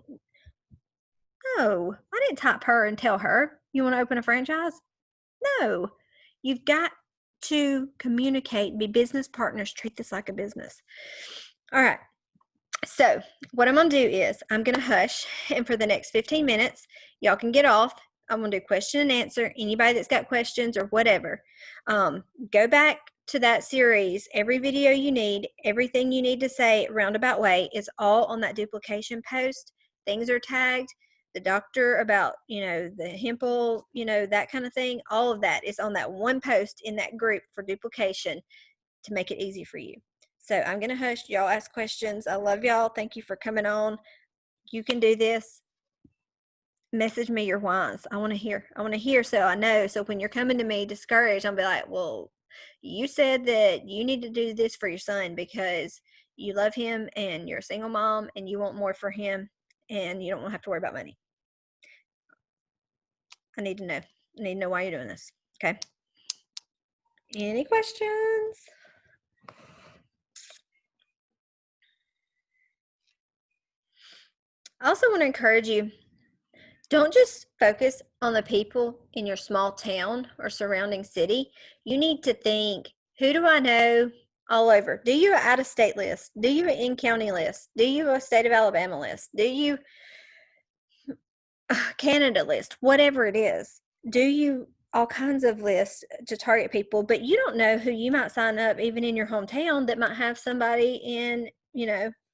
S2: I didn't type her and tell her, you want to open a franchise? No, you've got to communicate, be business partners, treat this like a business. All right. So what I'm going to do is I'm going to hush, and for the next 15 minutes, y'all can get off. I'm going to do question and answer. Anybody that's got questions or whatever, go back to that series. Every video you need, everything you need to say roundabout way is all on that duplication post. Things are tagged. The doctor about, the Hempel, that kind of thing. All of that is on that one post in that group for duplication to make it easy for you. So I'm going to hush. Y'all ask questions. I love y'all. Thank you for coming on. You can do this. Message me your whys. I want to hear so I know. So when you're coming to me discouraged, I'll be like, well, you said that you need to do this for your son because you love him and you're a single mom and you want more for him and you don't have to worry about money. I need to know. I need to know why you're doing this. Okay. Any questions? I also want to encourage you, don't just focus on the people in your small town or surrounding city. You need to think, who do I know all over? Do you an out-of-state list? Do you an in-county list? Do you a state of Alabama list? Do you a Canada list? Whatever it is. Do you all kinds of lists to target people, but you don't know who you might sign up even in your hometown that might have somebody in,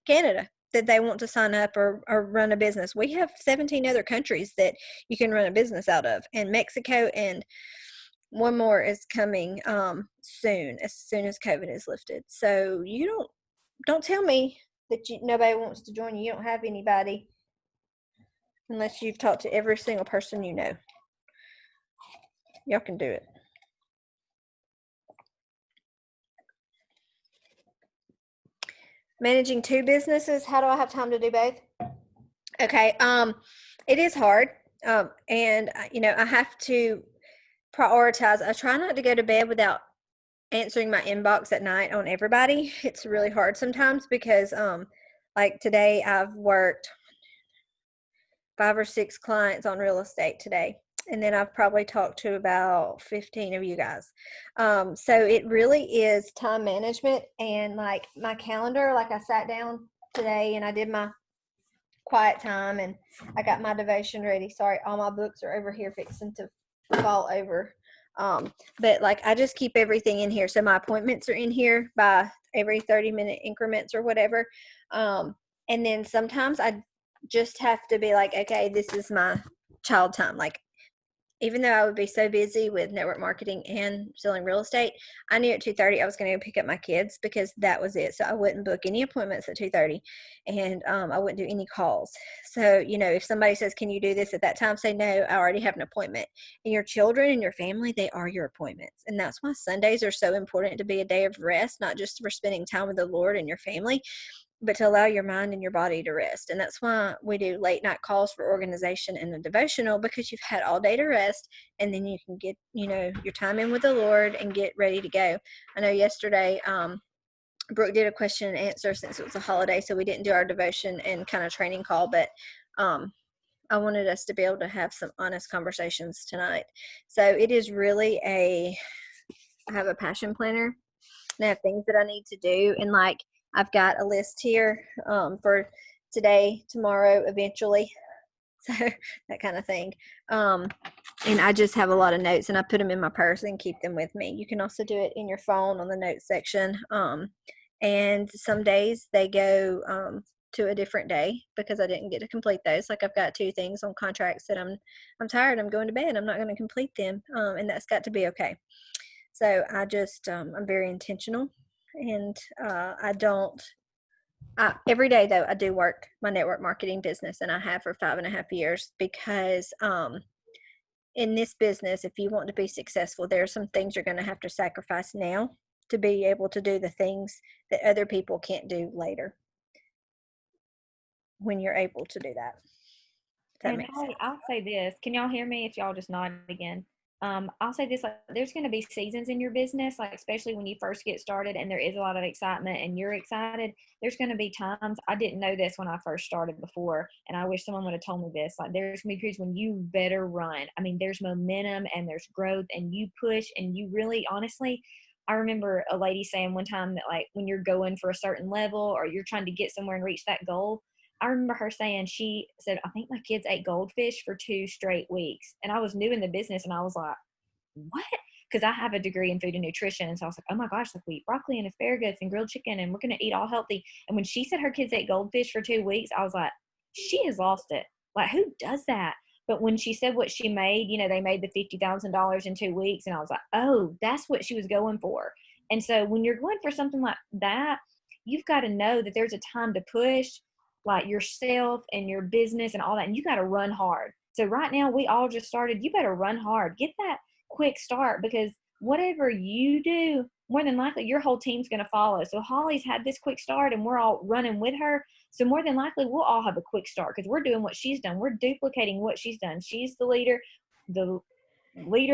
S2: Canada that they want to sign up or run a business. We have 17 other countries that you can run a business out of, and Mexico, and one more is coming soon as COVID is lifted. So you don't tell me that nobody wants to join you. You don't have anybody unless you've talked to every single person you know. Y'all can do it. Managing 2 businesses, how do I have time to do both? Okay, it is hard, and I have to prioritize. I try not to go to bed without answering my inbox at night on everybody. It's really hard sometimes because, like today, I've worked 5 or 6 clients on real estate today. And then I've probably talked to about 15 of you guys. So it really is time management, and like my calendar, like I sat down today and I did my quiet time and I got my devotion ready. Sorry, all my books are over here fixing to fall over. But like I just keep everything in here. So my appointments are in here by every 30-minute increments or whatever. And then sometimes I just have to be like, okay, this is my child time. Like, even though I would be so busy with network marketing and selling real estate, I knew at 2:30 I was going to go pick up my kids because that was it. So I wouldn't book any appointments at 2:30, and I wouldn't do any calls. So, if somebody says, can you do this at that time, say, no, I already have an appointment. And your children and your family, they are your appointments. And that's why Sundays are so important to be a day of rest, not just for spending time with the Lord and your family, but to allow your mind and your body to rest. And that's why we do late night calls for organization and a devotional, because you've had all day to rest, and then you can get, your time in with the Lord and get ready to go. I know yesterday, Brooke did a question and answer since it was a holiday, so we didn't do our devotion and kind of training call, but I wanted us to be able to have some honest conversations tonight. So it is really I have a passion planner, and I have things that I need to do, and like I've got a list here for today, tomorrow, eventually, so that kind of thing. And I just have a lot of notes, and I put them in my purse and keep them with me. You can also do it in your phone on the notes section. And some days they go to a different day because I didn't get to complete those. Like I've got 2 things on contracts that I'm tired, I'm going to bed, I'm not going to complete them, and that's got to be okay. So I just I'm very intentional, and every day though I do work my network marketing business, and I have for 5.5 years, because in this business, if you want to be successful, there are some things you're going to have to sacrifice now to be able to do the things that other people can't do later, when you're able to do that. If that
S3: And
S2: makes sense.
S3: I'll say this. Can y'all hear me? If y'all just nod again. I'll say this, like there's going to be seasons in your business, like especially when you first get started and there is a lot of excitement and you're excited. There's going to be times, I didn't know this when I first started before, and I wish someone would have told me this. Like there's going to be periods when you better run. I mean, there's momentum and there's growth, and you push, and you really, honestly, I remember a lady saying one time that like when you're going for a certain level or you're trying to get somewhere and reach that goal, I remember her saying, she said, I think my kids ate goldfish for 2 straight weeks. And I was new in the business, and I was like, what? Because I have a degree in food and nutrition. And so I was like, oh my gosh, like we eat broccoli and asparagus and grilled chicken, and we're going to eat all healthy. And when she said her kids ate goldfish for 2 weeks, I was like, she has lost it. Like, who does that? But when she said what she made, they made the $50,000 in 2 weeks. And I was like, oh, that's what she was going for. And so when you're going for something like that, you've got to know that there's a time to push, like yourself and your business and all that. And you got to run hard. So right now we all just started. You better run hard. Get that quick start, because whatever you do, more than likely your whole team's going to follow. So Holly's had this quick start and we're all running with her. So more than likely we'll all have a quick start because we're doing what she's done. We're duplicating what she's done. She's the leader of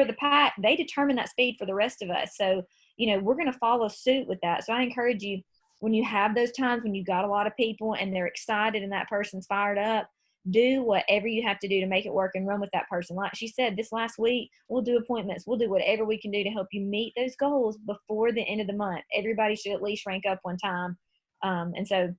S3: the pack. They determine that speed for the rest of us. So, we're going to follow suit with that. So I encourage you, when you have those times when you got a lot of people and they're excited and that person's fired up, do whatever you have to do to make it work and run with that person. Like she said, this last week, we'll do appointments. We'll do whatever we can do to help you meet those goals before the end of the month. Everybody should at least rank up one time. And so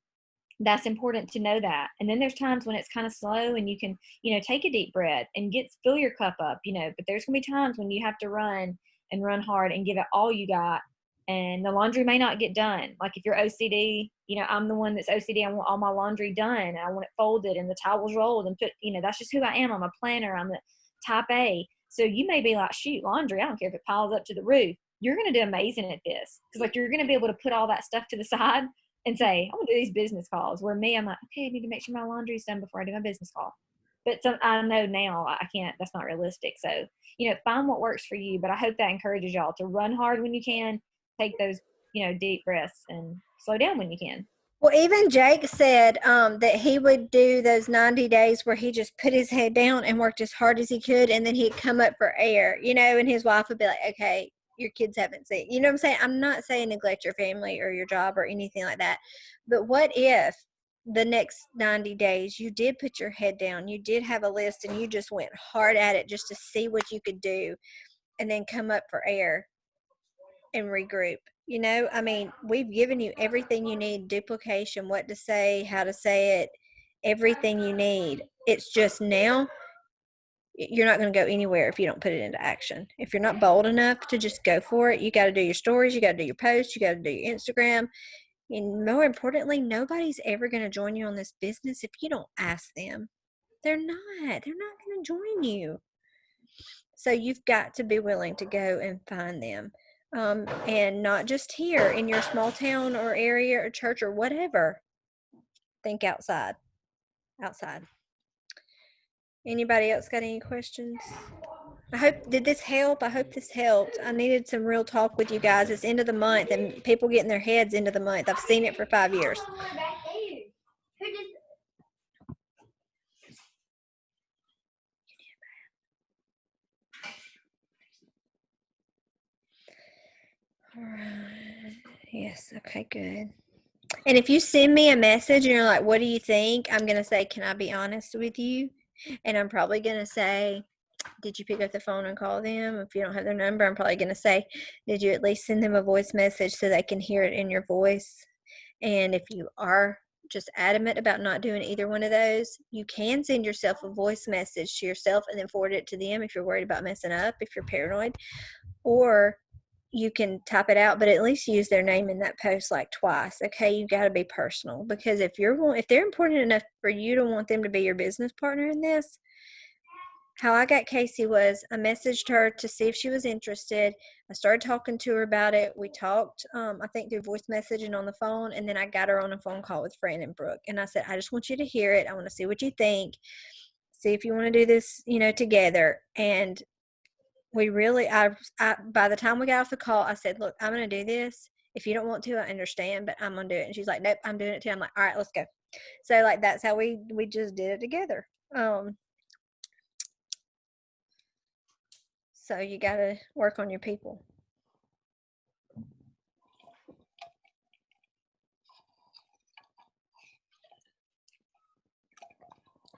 S3: that's important to know that. And then there's times when it's kind of slow and you can, take a deep breath and fill your cup up, but there's going to be times when you have to run and run hard and give it all you got. And the laundry may not get done. Like if you're OCD, I'm the one that's OCD. I want all my laundry done, and I want it folded and the towels rolled and put, that's just who I am. I'm a planner. I'm the type A. So you may be like, shoot, laundry, I don't care if it piles up to the roof. You're going to do amazing at this. Because you're going to be able to put all that stuff to the side and say, I'm going to do these business calls. Where me, I'm like, okay, I need to make sure my laundry's done before I do my business call. But I know now I can't, that's not realistic. So, find what works for you. But I hope that encourages y'all to run hard when you can, take those, deep breaths, and slow down when you can.
S2: Well, even Jake said that he would do those 90 days where he just put his head down and worked as hard as he could, and then he'd come up for air, and his wife would be like, okay, your kids haven't seen. You know what I'm saying? I'm not saying neglect your family or your job or anything like that. But what if the next 90 days you did put your head down, you did have a list, and you just went hard at it just to see what you could do, and then come up for air and regroup? We've given you everything you need, duplication, what to say, how to say it, everything you need. It's just now you're not going to go anywhere if you don't put it into action. If you're not bold enough to just go for it, you got to do your stories, you got to do your posts, you got to do your Instagram. And more importantly, nobody's ever going to join you on this business if you don't ask them. They're not going to join you. So you've got to be willing to go and find them. And not just here in your small town or area or church or whatever. Think outside. Anybody else got any questions? Did this help? I hope this helped. I needed some real talk with you guys. It's end of the month and people getting their heads into the month. I've seen it for 5 years. All right. Yes. Okay, good. And if you send me a message and you're like, what do you think? I'm going to say, can I be honest with you? And I'm probably going to say, did you pick up the phone and call them? If you don't have their number, I'm probably going to say, did you at least send them a voice message so they can hear it in your voice? And if you are just adamant about not doing either one of those, you can send yourself a voice message to yourself and then forward it to them if you're worried about messing up, if you're paranoid. Or you can type it out, but at least use their name in that post like twice. Okay, you got to be personal, because if they're important enough for you to want them to be your business partner in this, how I got Casey was I messaged her to see if she was interested. I started talking to her about it. We talked, I think through voice message and on the phone, and then I got her on a phone call with Fran and Brooke, and I said, I just want you to hear it. I want to see what you think. See if you want to do this, together. And we really, by the time we got off the call, I said, look, I'm going to do this. If you don't want to, I understand, but I'm going to do it. And she's like, nope, I'm doing it too. I'm like, all right, let's go. So like, that's how we just did it together. So you got to work on your people.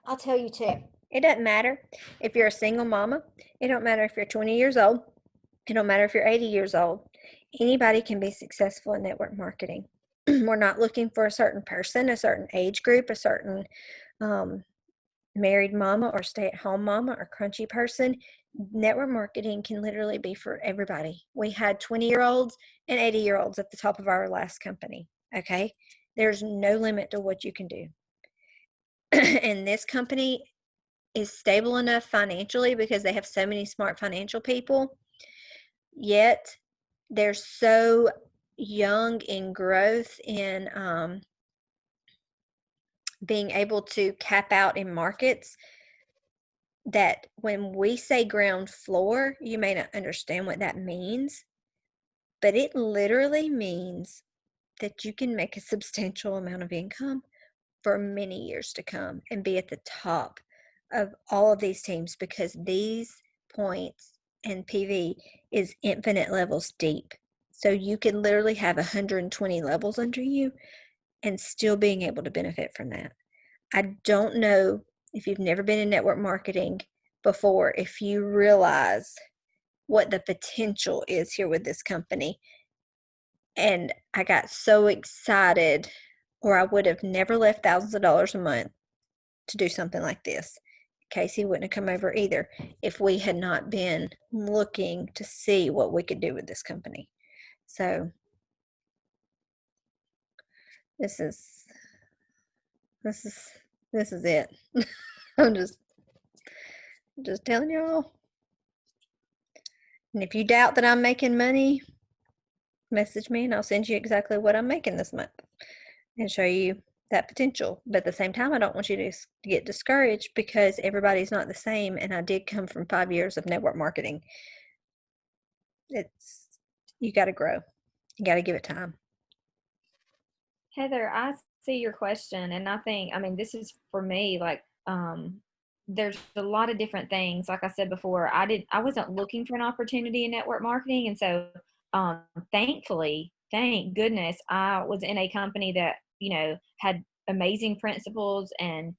S2: I'll tell you too, it doesn't matter if you're a single mama. It don't matter if you're 20 years old. It don't matter if you're 80 years old. Anybody can be successful in network marketing. We're not looking for a certain person, a certain age group, a certain married mama or stay-at-home mama or crunchy person. Network marketing can literally be for everybody. We had 20-year-olds and 80-year-olds at the top of our last company. Okay, there's no limit to what you can do. And this company is stable enough financially because they have so many smart financial people, yet they're so young in growth in being able to cap out in markets that when we say ground floor, you may not understand what that means, but it literally means that you can make a substantial amount of income for many years to come and be at the top of all of these teams, because these points and PV is infinite levels deep. So you can literally have 120 levels under you and still being able to benefit from that. I don't know if you've never been in network marketing before, if you realize what the potential is here with this company. And I got so excited, or I would have never left thousands of dollars a month to do something like this. Casey wouldn't have come over either if we had not been looking to see what we could do with this company. So this is it. I'm just telling y'all. And if you doubt that I'm making money, message me and I'll send you exactly what I'm making this month and show you that potential. But at the same time, I don't want you to get discouraged, because everybody's not the same. And I did come from 5 years of network marketing. You got to grow. You got to give it time.
S3: Heather, I see your question, and I think, this is for me, like, there's a lot of different things. Like I said before, I wasn't looking for an opportunity in network marketing. And so, thankfully, thank goodness, I was in a company that, had amazing principals and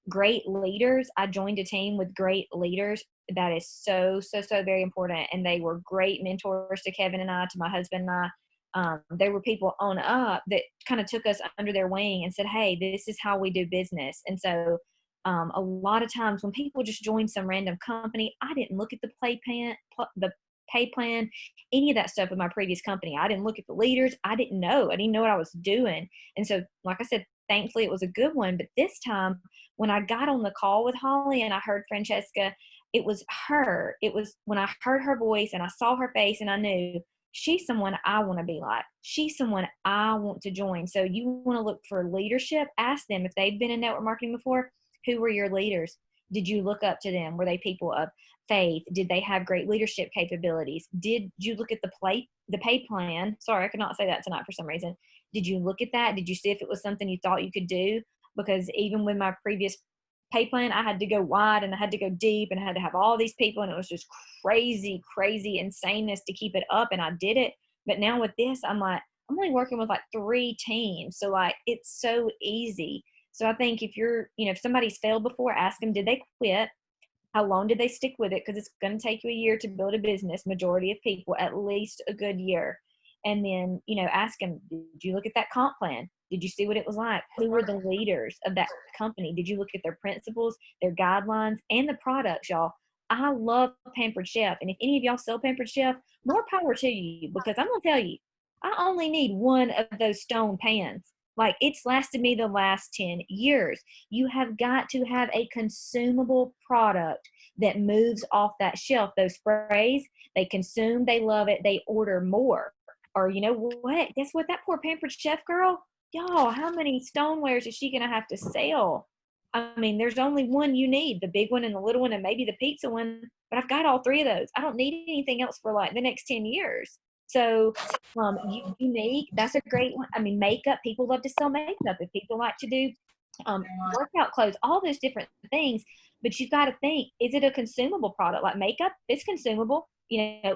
S3: great leaders. I joined a team with great leaders. That is so, so, so very important. And they were great mentors to Kevin and I, to my husband and I. There were people on up that kind of took us under their wing and said, hey, this is how we do business. And so a lot of times when people just join some random company, I didn't look at the pay plan, any of that stuff with my previous company. I didn't look at the leaders. I didn't know what I was doing. And so, like I said, thankfully it was a good one. But this time when I got on the call with Holly and I heard Francesca, it was her. It was when I heard her voice and I saw her face and I knew, she's someone I want to be like. She's someone I want to join. So you want to look for leadership. Ask them if they've been in network marketing before. Who were your leaders? Did you look up to them? Were they people of faith? Did they have great leadership capabilities? Did you look at the pay plan? Sorry, I could not say that tonight for some reason. Did you look at that? Did you see if it was something you thought you could do? Because even with my previous pay plan, I had to go wide and I had to go deep and I had to have all these people, and it was just crazy insaneness to keep it up. And I did it, But now with this, I'm like, I'm only working with like 3 teams. So like, it's so easy. So I think if you're, if somebody's failed before, ask them, did they quit? How long did they stick with it? Because it's going to take you a year to build a business, majority of people, at least a good year. And then, ask them, did you look at that comp plan? Did you see what it was like? Who were the leaders of that company? Did you look at their principles, their guidelines, and the products, y'all? I love Pampered Chef. And if any of y'all sell Pampered Chef, more power to you, because I'm going to tell you, I only need one of those stone pans. Like, it's lasted me the last 10 years. You have got to have a consumable product that moves off that shelf. Those sprays, they consume, they love it, they order more. Or you know what? Guess what? That poor Pampered Chef girl, y'all, how many stonewares is she going to have to sell? I mean, there's only one you need, the big one and the little one and maybe the pizza one, but I've got all 3 of those. I don't need anything else for like the next 10 years. So unique, that's a great one. I mean, makeup, people love to sell makeup. If people like to do workout clothes, all those different things. But you've got to think, is it a consumable product? Like makeup, it's consumable.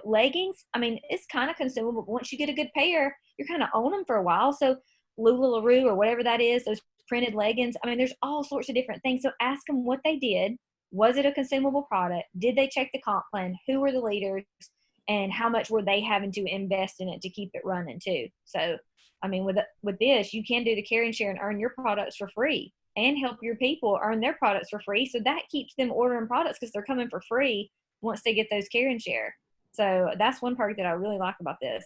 S3: Leggings, I mean, it's kind of consumable. But once you get a good pair, you're kind of on them for a while. So LuLaRoe or whatever that is, those printed leggings, I mean, there's all sorts of different things. So ask them what they did. Was it a consumable product? Did they check the comp plan? Who were the leaders? And how much were they having to invest in it to keep it running too? So, I mean, with this, you can do the care and share and earn your products for free and help your people earn their products for free. So that keeps them ordering products because they're coming for free once they get those care and share. So that's one part that I really like about this.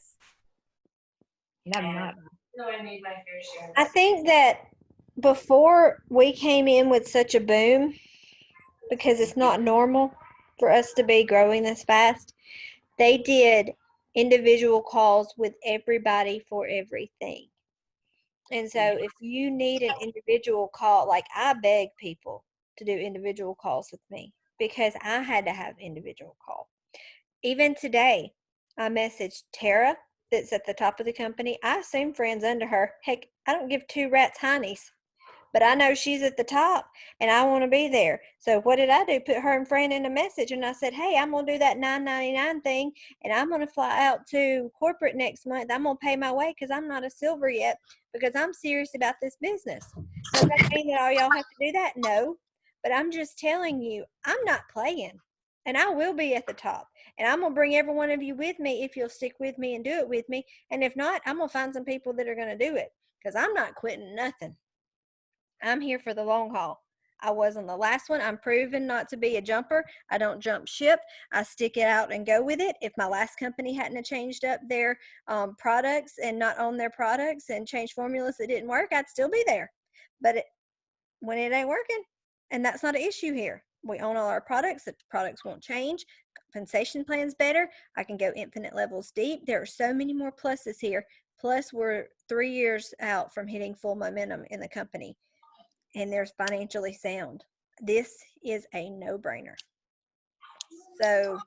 S2: I think that before we came in with such a boom, because it's not normal for us to be growing this fast, they did individual calls with everybody for everything. And so if you need an individual call, like I beg people to do individual calls with me because I had to have individual call. Even today, I messaged Tara that's at the top of the company. I assume friends under her. Heck, I don't give 2 rats heinies. But I know she's at the top and I want to be there. So what did I do? Put her and Fran in a message and I said, hey, I'm going to do that $9.99 thing and I'm going to fly out to corporate next month. I'm going to pay my way because I'm not a silver yet because I'm serious about this business. Does that mean that all y'all have to do that? No. But I'm just telling you, I'm not playing and I will be at the top. And I'm going to bring every one of you with me if you'll stick with me and do it with me. And if not, I'm going to find some people that are going to do it because I'm not quitting nothing. I'm here for the long haul. I wasn't the last one. I'm proven not to be a jumper. I don't jump ship. I stick it out and go with it. If my last company hadn't changed up their products and not own their products and changed formulas that didn't work, I'd still be there. But when it ain't working, and that's not an issue here. We own all our products. The products won't change. Compensation plan's better. I can go infinite levels deep. There are so many more pluses here. Plus, we're 3 years out from hitting full momentum in the company. And they're financially sound. This is a no-brainer. So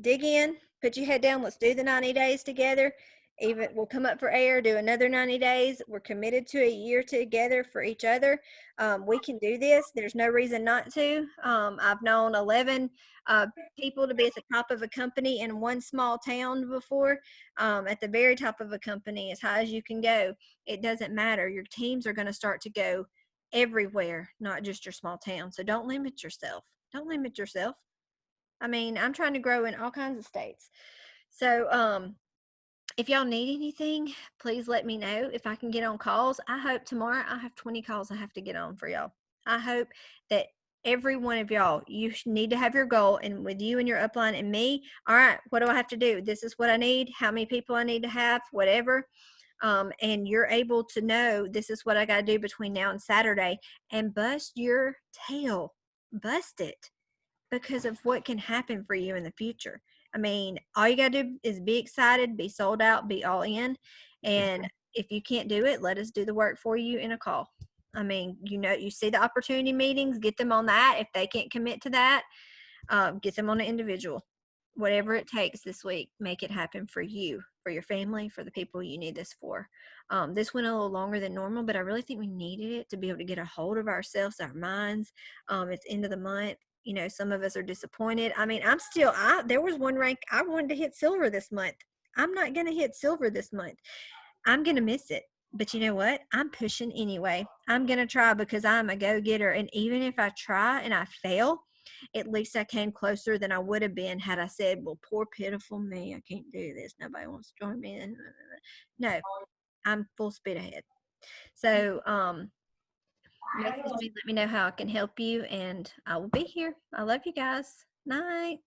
S2: dig in, put your head down. Let's do the 90 days together. Even we'll come up for air, do another 90 days. We're committed to a year together for each other. We can do this. There's no reason not to. I've known 11 people to be at the top of a company in one small town before. At the very top of a company, as high as you can go. It doesn't matter. Your teams are going to start to go everywhere, not just your small town. So don't limit yourself. Don't limit yourself. I mean, I'm trying to grow in all kinds of states. So if y'all need anything, please let me know. If I can get on calls, I hope tomorrow I have 20 calls I have to get on for y'all. I hope that every one of y'all, you need to have your goal, and with you and your upline and me, all right, what do I have to do? This is what I need, how many people I need to have, whatever. And you're able to know this is what I got to do between now and Saturday, and bust your tail. Bust it because of what can happen for you in the future. I mean, all you got to do is be excited, be sold out, be all in. And if you can't do it, let us do the work for you in a call. I mean, you see the opportunity meetings, get them on that. If they can't commit to that, get them on an individual. Whatever it takes this week, make it happen for you, for your family, for the people you need this for. This went a little longer than normal, but I really think we needed it to be able to get a hold of ourselves, our minds. It's end of the month. Some of us are disappointed. I mean, there was one rank I wanted to hit silver this month. I'm not going to hit silver this month. I'm going to miss it. But you know what? I'm pushing anyway. I'm going to try because I'm a go-getter. And even if I try and I fail, at least I came closer than I would have been had I said, well, poor pitiful me. I can't do this. Nobody wants to join me. No, I'm full speed ahead. So, message me, let me know how I can help you, and I will be here. I love you guys. Night.